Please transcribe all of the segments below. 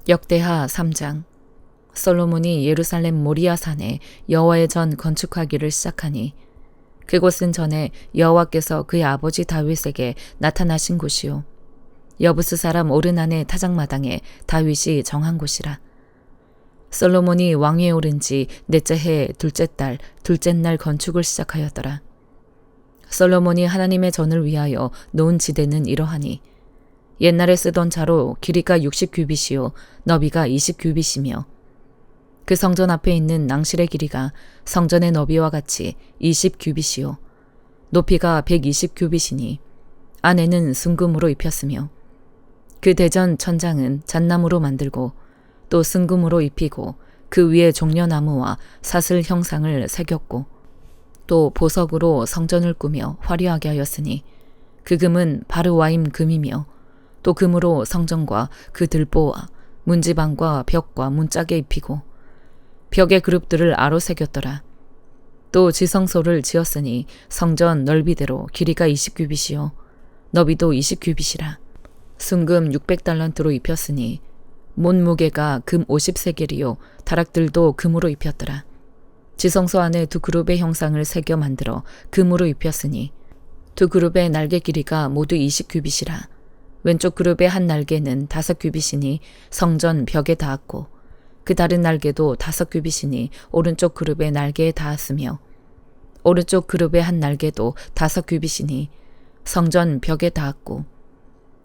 역대하 3장. 솔로몬이 예루살렘 모리아 산에 여호와의 전 건축하기를 시작하니 그곳은 전에 여호와께서 그의 아버지 다윗에게 나타나신 곳이요 여부스 사람 오르난의 타작마당에 다윗이 정한 곳이라. 솔로몬이 왕위에 오른 지 넷째 해 둘째 달 둘째 날 건축을 시작하였더라. 솔로몬이 하나님의 전을 위하여 놓은 지대는 이러하니 옛날에 쓰던 자로 길이가 60규빗이요 너비가 20규빗이며 그 성전 앞에 있는 낭실의 길이가 성전의 너비와 같이 20규빗이요 높이가 120규빗이니 안에는 순금으로 입혔으며 그 대전 천장은 잣나무로 만들고 또 순금으로 입히고 그 위에 종려나무와 사슬 형상을 새겼고 또 보석으로 성전을 꾸며 화려하게 하였으니 그 금은 바르와임 금이며 또 금으로 성전과 그 들보와 문지방과 벽과 문짝에 입히고 벽의 그룹들을 아로 새겼더라. 또 지성소를 지었으니 성전 넓이대로 길이가 20규빗이요 너비도 20규빗이라. 순금 600달란트로 입혔으니 못무게가 금 50세겔이요 다락들도 금으로 입혔더라. 지성소 안에 두 그룹의 형상을 새겨 만들어 금으로 입혔으니 두 그룹의 날개 길이가 모두 20규빗이라. 왼쪽 그룹의 한 날개는 5규빗이니 성전 벽에 닿았고 그 다른 날개도 5규빗이니 오른쪽 그룹의 날개에 닿았으며 오른쪽 그룹의 한 날개도 5규빗이니 성전 벽에 닿았고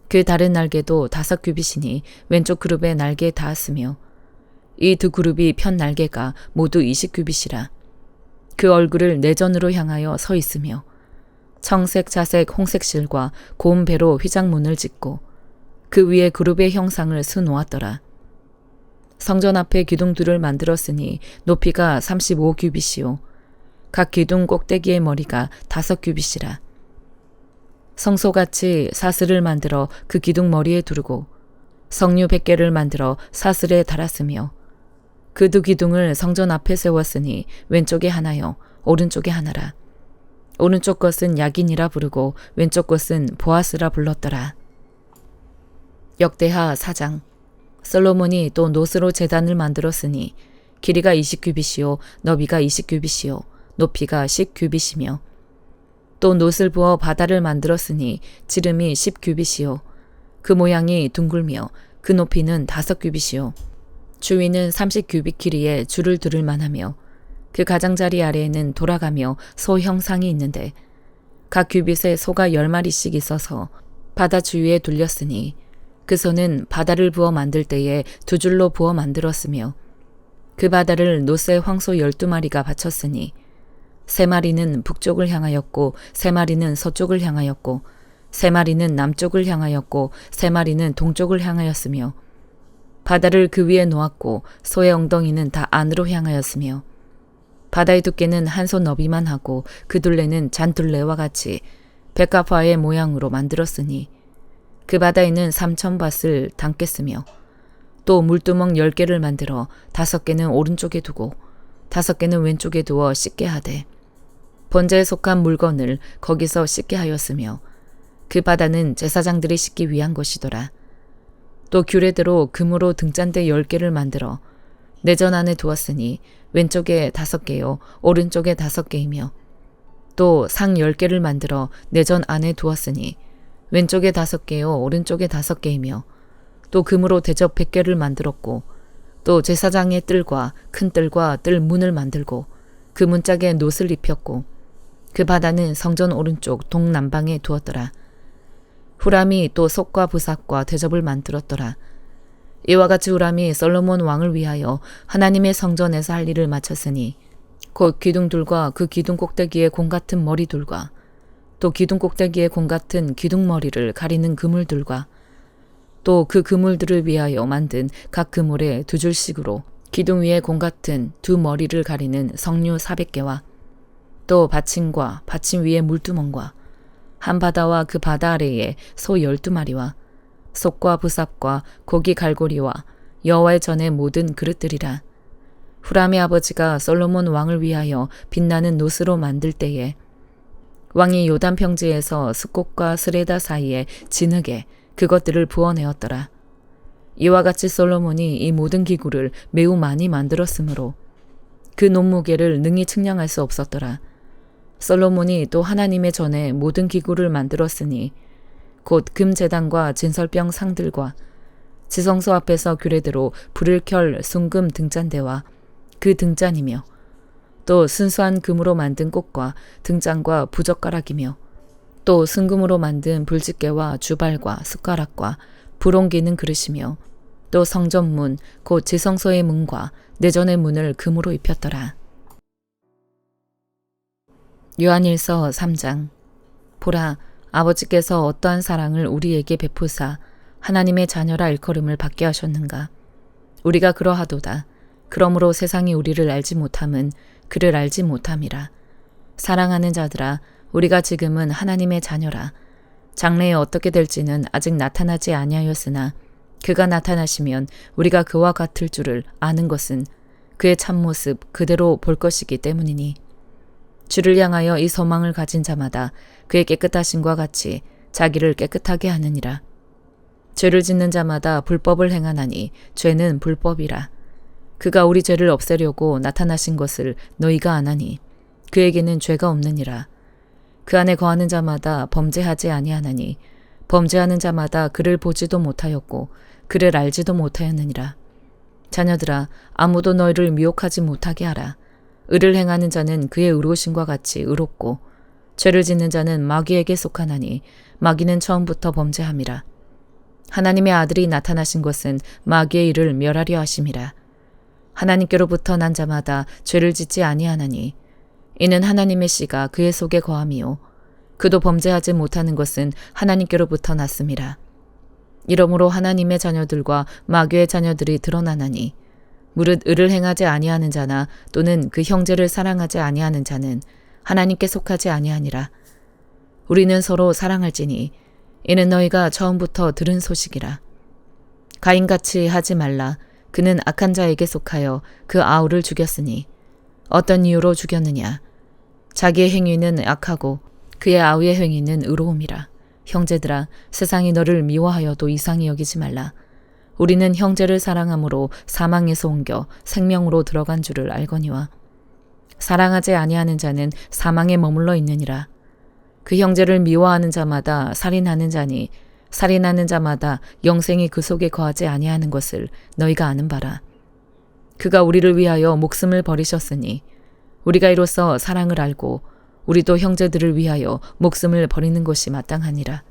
그 다른 날개도 5규빗이니 왼쪽 그룹의 날개에 닿았으며 이 두 그룹이 편 날개가 모두 20규빗이라. 그 얼굴을 내전으로 향하여 서 있으며 청색, 자색, 홍색 실과 고운 배로 휘장문을 짓고 그 위에 그룹의 형상을 수놓았더라. 성전 앞에 기둥들을 만들었으니 높이가 35규빗이요 각 기둥 꼭대기의 머리가 5규빗이라. 성소같이 사슬을 만들어 그 기둥 머리에 두르고 성류 100개를 만들어 사슬에 달았으며 그 두 기둥을 성전 앞에 세웠으니 왼쪽에 하나요 오른쪽에 하나라. 오른쪽 것은 야긴이라 부르고 왼쪽 것은 보아스라 불렀더라. 역대하 4장. 솔로몬이 또 노스로 제단을 만들었으니 길이가 20규빗이요 너비가 20규빗이요 높이가 10규빗이며 또 노스를 부어 바다를 만들었으니 지름이 10규빗이요 그 모양이 둥글며 그 높이는 5규빗이요 주위는 30규빗 길이에 줄을 두를 만하며 그 가장자리 아래에는 돌아가며 소 형상이 있는데 각 규빗에 소가 10마리씩 있어서 바다 주위에 둘렸으니 그 소는 바다를 부어 만들 때에 두 줄로 부어 만들었으며 그 바다를 노스의 황소 12마리가 바쳤으니 3마리는 북쪽을 향하였고 3마리는 서쪽을 향하였고 3마리는 남쪽을 향하였고 3마리는 동쪽을 향하였으며 바다를 그 위에 놓았고 소의 엉덩이는 다 안으로 향하였으며 바다의 두께는 한 손 너비만 하고 그 둘레는 잔둘레와 같이 백합화의 모양으로 만들었으니 그 바다에는 3,000밭을 담겠으며 또 물두멍 10개를 만들어 5개는 오른쪽에 두고 5개는 왼쪽에 두어 씻게 하되 번제에 속한 물건을 거기서 씻게 하였으며 그 바다는 제사장들이 씻기 위한 것이더라. 또 규례대로 금으로 등잔대 10개를 만들어 내전 안에 두었으니 왼쪽에 5개요 오른쪽에 5개이며 또 상 10개를 만들어 내전 안에 두었으니 왼쪽에 5개요 오른쪽에 5개이며 또 금으로 대접 100개를 만들었고 또 제사장의 뜰과 큰 뜰과 뜰 문을 만들고 그 문짝에 놋을 입혔고 그 바다는 성전 오른쪽 동남방에 두었더라. 후람이 또 속과 부삭과 대접을 만들었더라. 이와 같이 후람이 솔로몬 왕을 위하여 하나님의 성전에서 할 일을 마쳤으니 곧 기둥들과 그 기둥 꼭대기의 공 같은 머리들과 또 기둥 꼭대기의 공 같은 기둥머리를 가리는 그물들과 또 그 그물들을 위하여 만든 각 그물에 2줄씩으로 기둥 위에 공 같은 두 머리를 가리는 성류 400개와 또 받침과 받침 위에 물두멍과 한 바다와 그 바다 아래에 소 12마리와 속과 부삽과 고기 갈고리와 여호와의 전의 모든 그릇들이라. 후람의 아버지가 솔로몬 왕을 위하여 빛나는 놋으로 만들 때에 왕이 요단 평지에서 스콧과 스레다 사이에 진흙에 그것들을 부어내었더라. 이와 같이 솔로몬이 이 모든 기구를 매우 많이 만들었으므로 그 논무게를 능히 측량할 수 없었더라. 솔로몬이 또 하나님의 전에 모든 기구를 만들었으니 곧 금제단과 진설병 상들과 지성소 앞에서 규례대로 불을 켤 순금 등잔대와 그 등잔이며 또 순수한 금으로 만든 꽃과 등잔과 부젓가락이며 또 순금으로 만든 불집게와 주발과 숟가락과 불 옮기는 그릇이며 또 성전문 곧 지성소의 문과 내전의 문을 금으로 입혔더라. 요한일서 3장. 보라, 아버지께서 어떠한 사랑을 우리에게 베푸사 하나님의 자녀라 일컬음을 받게 하셨는가. 우리가 그러하도다. 그러므로 세상이 우리를 알지 못함은 그를 알지 못함이라. 사랑하는 자들아, 우리가 지금은 하나님의 자녀라. 장래에 어떻게 될지는 아직 나타나지 아니하였으나 그가 나타나시면 우리가 그와 같을 줄을 아는 것은 그의 참모습 그대로 볼 것이기 때문이니 주를 향하여 이 소망을 가진 자마다 그의 깨끗하심과 같이 자기를 깨끗하게 하느니라. 죄를 짓는 자마다 불법을 행하나니 죄는 불법이라. 그가 우리 죄를 없애려고 나타나신 것을 너희가 아나니 그에게는 죄가 없느니라. 그 안에 거하는 자마다 범죄하지 아니하나니 범죄하는 자마다 그를 보지도 못하였고 그를 알지도 못하였느니라. 자녀들아, 아무도 너희를 미혹하지 못하게 하라. 의를 행하는 자는 그의 의로우심과 같이 의롭고 죄를 짓는 자는 마귀에게 속하나니 마귀는 처음부터 범죄함이라. 하나님의 아들이 나타나신 것은 마귀의 일을 멸하려 하심이라. 하나님께로부터 난 자마다 죄를 짓지 아니하나니 이는 하나님의 씨가 그의 속에 거함이요 그도 범죄하지 못하는 것은 하나님께로부터 났음이라. 이러므로 하나님의 자녀들과 마귀의 자녀들이 드러나나니 무릇 의를 행하지 아니하는 자나 또는 그 형제를 사랑하지 아니하는 자는 하나님께 속하지 아니하니라. 우리는 서로 사랑할지니 이는 너희가 처음부터 들은 소식이라. 가인같이 하지 말라. 그는 악한 자에게 속하여 그 아우를 죽였으니 어떤 이유로 죽였느냐. 자기의 행위는 악하고 그의 아우의 행위는 의로움이라. 형제들아, 세상이 너를 미워하여도 이상히 여기지 말라. 우리는 형제를 사랑함으로 사망에서 옮겨 생명으로 들어간 줄을 알거니와 사랑하지 아니하는 자는 사망에 머물러 있느니라. 그 형제를 미워하는 자마다 살인하는 자니 살인하는 자마다 영생이 그 속에 거하지 아니하는 것을 너희가 아는 바라. 그가 우리를 위하여 목숨을 버리셨으니 우리가 이로써 사랑을 알고 우리도 형제들을 위하여 목숨을 버리는 것이 마땅하니라.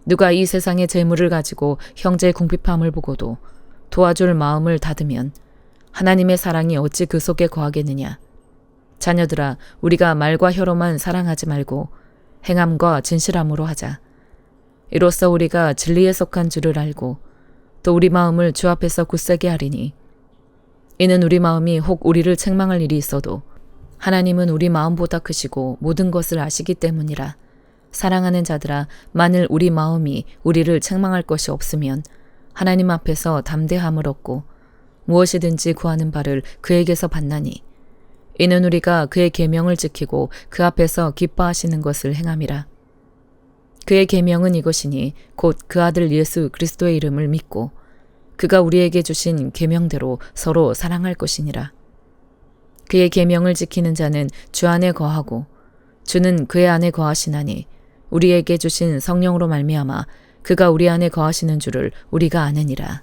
누가 이 세상의 재물을 가지고 형제의 궁핍함을 보고도 도와줄 마음을 닫으면 하나님의 사랑이 어찌 그 속에 거하겠느냐. 자녀들아, 우리가 말과 혀로만 사랑하지 말고 행함과 진실함으로 하자. 이로써 우리가 진리에 속한 줄을 알고 또 우리 마음을 주 앞에서 굳세게 하리니 이는 우리 마음이 혹 우리를 책망할 일이 있어도 하나님은 우리 마음보다 크시고 모든 것을 아시기 때문이라. 사랑하는 자들아, 만일 우리 마음이 우리를 책망할 것이 없으면 하나님 앞에서 담대함을 얻고 무엇이든지 구하는 바를 그에게서 받나니 이는 우리가 그의 계명을 지키고 그 앞에서 기뻐하시는 것을 행함이라. 그의 계명은 이것이니 곧 그 아들 예수 그리스도의 이름을 믿고 그가 우리에게 주신 계명대로 서로 사랑할 것이니라. 그의 계명을 지키는 자는 주 안에 거하고 주는 그의 안에 거하시나니 우리에게 주신 성령으로 말미암아 그가 우리 안에 거하시는 줄을 우리가 아느니라.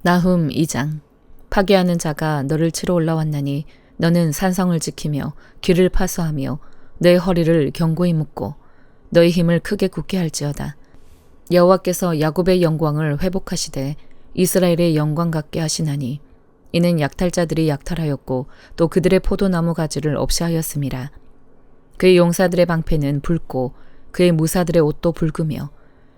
나훔 2장. 파괴하는 자가 너를 치러 올라왔나니 너는 산성을 지키며 길을 파수하며 내 허리를 견고히 묶고 너의 힘을 크게 굳게 할지어다. 여호와께서 야곱의 영광을 회복하시되 이스라엘의 영광 같게 하시나니 이는 약탈자들이 약탈하였고 또 그들의 포도나무 가지를 없이 하였음이라. 그의 용사들의 방패는 붉고 그의 무사들의 옷도 붉으며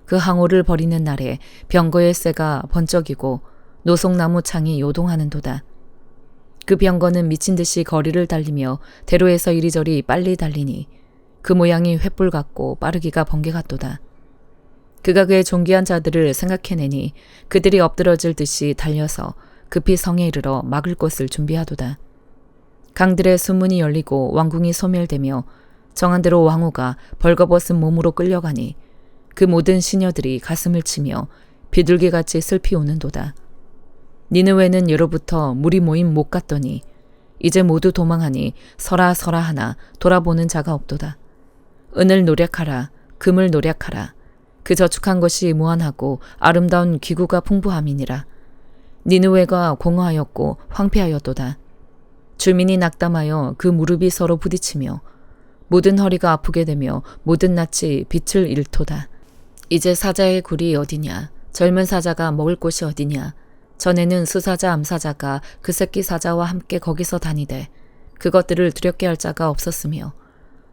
그 항오를 버리는 날에 병거의 쇠가 번쩍이고 노송나무 창이 요동하는도다. 그 병거는 미친 듯이 거리를 달리며 대로에서 이리저리 빨리 달리니 그 모양이 횃불 같고 빠르기가 번개 같도다. 그가 그의 존귀한 자들을 생각해내니 그들이 엎드러질 듯이 달려서 급히 성에 이르러 막을 것을 준비하도다. 강들의 수문이 열리고 왕궁이 소멸되며 정한 대로 왕후가 벌거벗은 몸으로 끌려가니 그 모든 시녀들이 가슴을 치며 비둘기같이 슬피 우는도다. 니느웨는 예로부터 물이 모임 못 갔더니 이제 모두 도망하니 서라 서라 하나 돌아보는 자가 없도다. 은을 노력하라, 금을 노력하라. 그 저축한 것이 무한하고 아름다운 기구가 풍부함이니라. 니느웨가 공허하였고 황폐하였도다. 주민이 낙담하여 그 무릎이 서로 부딪히며 모든 허리가 아프게 되며 모든 낯이 빛을 잃도다. 이제 사자의 굴이 어디냐? 젊은 사자가 먹을 곳이 어디냐? 전에는 수사자 암사자가 그 새끼 사자와 함께 거기서 다니되 그것들을 두렵게 할 자가 없었으며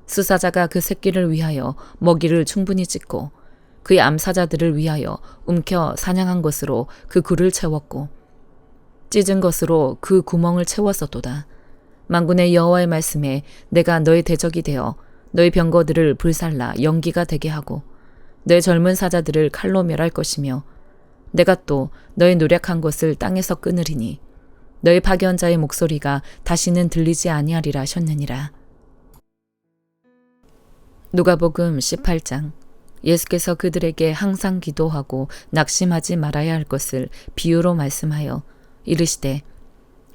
수사자가 그 새끼를 위하여 먹이를 충분히 찢고 그의 암사자들을 위하여 움켜 사냥한 것으로 그 굴을 채웠고 찢은 것으로 그 구멍을 채웠었도다. 만군의 여호와의 말씀에 내가 너의 대적이 되어 너의 병거들을 불살라 연기가 되게 하고 너의 젊은 사자들을 칼로 멸할 것이며 내가 또 너의 노력한 것을 땅에서 끊으리니 너의 파견자의 목소리가 다시는 들리지 아니하리라 하셨느니라. 누가복음 18장. 예수께서 그들에게 항상 기도하고 낙심하지 말아야 할 것을 비유로 말씀하여 이르시되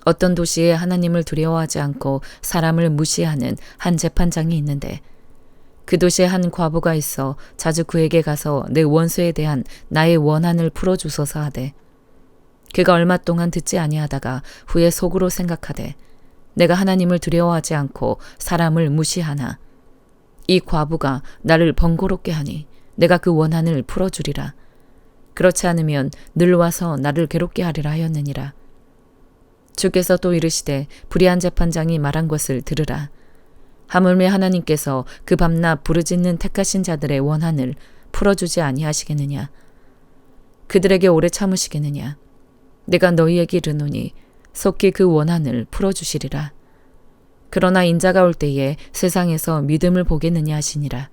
어떤 도시에 하나님을 두려워하지 않고 사람을 무시하는 한 재판장이 있는데 그 도시에 한 과부가 있어 자주 그에게 가서 내 원수에 대한 나의 원한을 풀어주소서 하되 그가 얼마 동안 듣지 아니하다가 후에 속으로 생각하되 내가 하나님을 두려워하지 않고 사람을 무시하나 이 과부가 나를 번거롭게 하니 내가 그 원한을 풀어주리라. 그렇지 않으면 늘 와서 나를 괴롭게 하리라 하였느니라. 주께서 또 이르시되 불의한 재판장이 말한 것을 들으라. 하물며 하나님께서 그 밤낮 부르짖는 택하신 자들의 원한을 풀어주지 아니하시겠느냐. 그들에게 오래 참으시겠느냐. 내가 너희에게 이르노니 속히 그 원한을 풀어주시리라. 그러나 인자가 올 때에 세상에서 믿음을 보겠느냐 하시니라.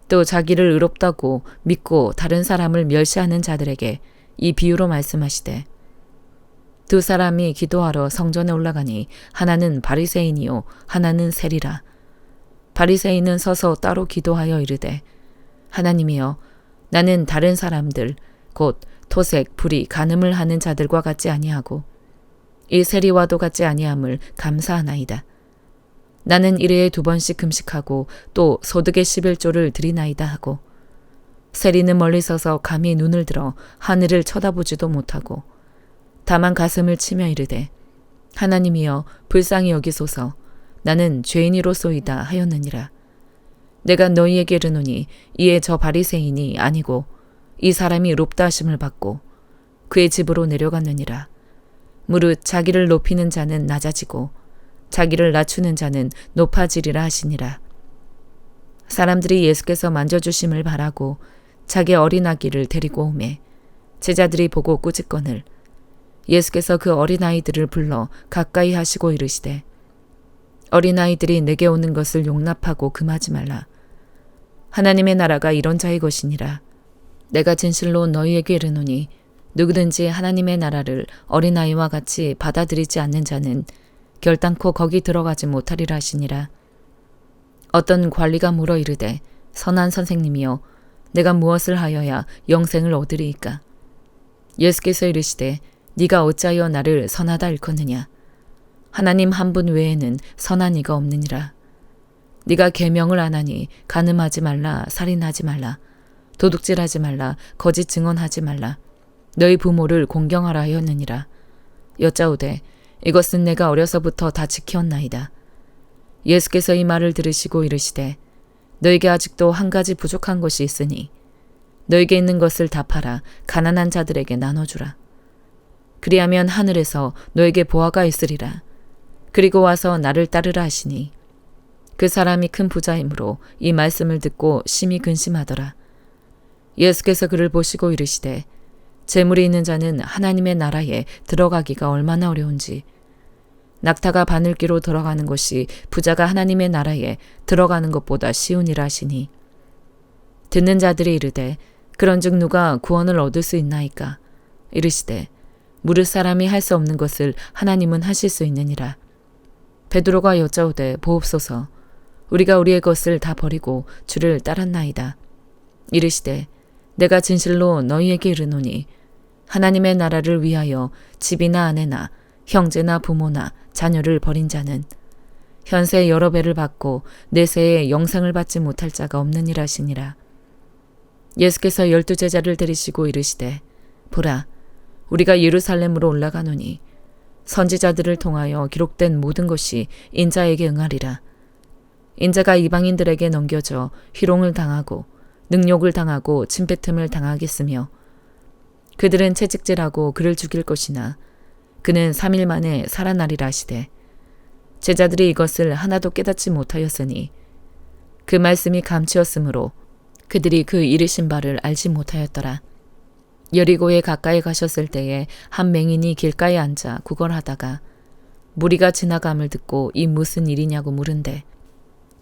또 자기를 의롭다고 믿고 다른 사람을 멸시하는 자들에게 이 비유로 말씀하시되 두 사람이 기도하러 성전에 올라가니 하나는 바리새인이요 하나는 세리라. 바리새인은 서서 따로 기도하여 이르되 하나님이여 나는 다른 사람들 곧 토색, 불의, 간음을 하는 자들과 같지 아니하고 이 세리와도 같지 아니함을 감사하나이다. 나는 일회에 2번씩 금식하고 또 소득의 11조를 드리나이다 하고 세리는 멀리 서서 감히 눈을 들어 하늘을 쳐다보지도 못하고 다만 가슴을 치며 이르되 하나님이여 불쌍히 여기소서 나는 죄인이로소이다 하였느니라. 내가 너희에게 이르노니 이에 저 바리새인이 아니고 이 사람이 의롭다 하심을 받고 그의 집으로 내려갔느니라. 무릇 자기를 높이는 자는 낮아지고 자기를 낮추는 자는 높아지리라 하시니라. 사람들이 예수께서 만져주심을 바라고 자기 어린아기를 데리고 오매 제자들이 보고 꾸짖거늘 예수께서 그 어린아이들을 불러 가까이 하시고 이르시되 어린아이들이 내게 오는 것을 용납하고 금하지 말라. 하나님의 나라가 이런 자의 것이니라. 내가 진실로 너희에게 이르노니 누구든지 하나님의 나라를 어린아이와 같이 받아들이지 않는 자는 결단코 거기 들어가지 못하리라 하시니라. 어떤 관리가 물어 이르되 선한 선생님이여 내가 무엇을 하여야 영생을 얻으리이까? 예수께서 이르시되 네가 어찌하여 나를 선하다 일컫느냐? 하나님 한 분 외에는 선한 이가 없느니라. 네가 계명을 안 하니 간음하지 말라, 살인하지 말라, 도둑질하지 말라, 거짓 증언하지 말라, 너희 부모를 공경하라 하였느니라. 여짜오되 이것은 내가 어려서부터 다 지켰나이다. 예수께서 이 말을 들으시고 이르시되 너에게 아직도 한 가지 부족한 것이 있으니 너에게 있는 것을 다 팔아 가난한 자들에게 나눠주라. 그리하면 하늘에서 너에게 보화가 있으리라. 그리고 와서 나를 따르라 하시니 그 사람이 큰 부자이므로 이 말씀을 듣고 심히 근심하더라. 예수께서 그를 보시고 이르시되 재물이 있는 자는 하나님의 나라에 들어가기가 얼마나 어려운지 낙타가 바늘기로 들어가는 것이 부자가 하나님의 나라에 들어가는 것보다 쉬우니라 하시니 듣는 자들이 이르되 그런즉 누가 구원을 얻을 수 있나이까? 이르시되 물을 사람이 할 수 없는 것을 하나님은 하실 수 있느니라. 베드로가 여짜오되 보옵소서 우리가 우리의 것을 다 버리고 주를 따랐나이다. 이르시되 내가 진실로 너희에게 이르노니 하나님의 나라를 위하여 집이나 아내나 형제나 부모나 자녀를 버린 자는 현세 여러 배를 받고 내세에 영생을 받지 못할 자가 없느니라 하시니라. 예수께서 12 제자를 데리시고 이르시되 보라 우리가 예루살렘으로 올라가노니 선지자들을 통하여 기록된 모든 것이 인자에게 응하리라. 인자가 이방인들에게 넘겨져 희롱을 당하고 능욕을 당하고 침뱉음을 당하겠으며 그들은 채찍질하고 그를 죽일 것이나 그는 3일 만에 살아나리라 하시되 제자들이 이것을 하나도 깨닫지 못하였으니 그 말씀이 감추었으므로 그들이 그 이르신 바를 알지 못하였더라. 여리고에 가까이 가셨을 때에 한 맹인이 길가에 앉아 구걸하다가 무리가 지나감을 듣고 이 무슨 일이냐고 물은데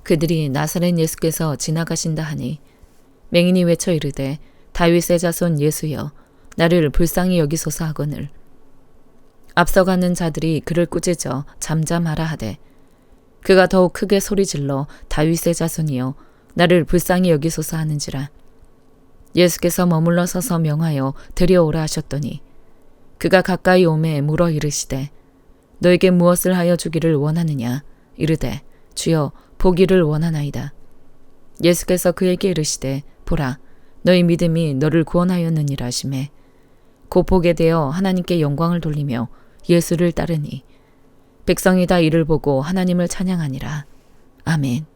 그들이 나사렛 예수께서 지나가신다 하니 맹인이 외쳐 이르되 다윗의 자손 예수여 나를 불쌍히 여기소서 하거늘 앞서가는 자들이 그를 꾸짖어 잠잠하라 하되 그가 더욱 크게 소리질러 다윗의 자손이여 나를 불쌍히 여기소서 하는지라. 예수께서 머물러 서서 명하여 데려오라 하셨더니 그가 가까이 오매 물어 이르시되 너에게 무엇을 하여 주기를 원하느냐. 이르되 주여 보기를 원하나이다. 예수께서 그에게 이르시되 보라 너희 믿음이 너를 구원하였느니라 하시매 곧 보게 되어 하나님께 영광을 돌리며 예수를 따르니 백성이 다 이를 보고 하나님을 찬양하니라. 아멘.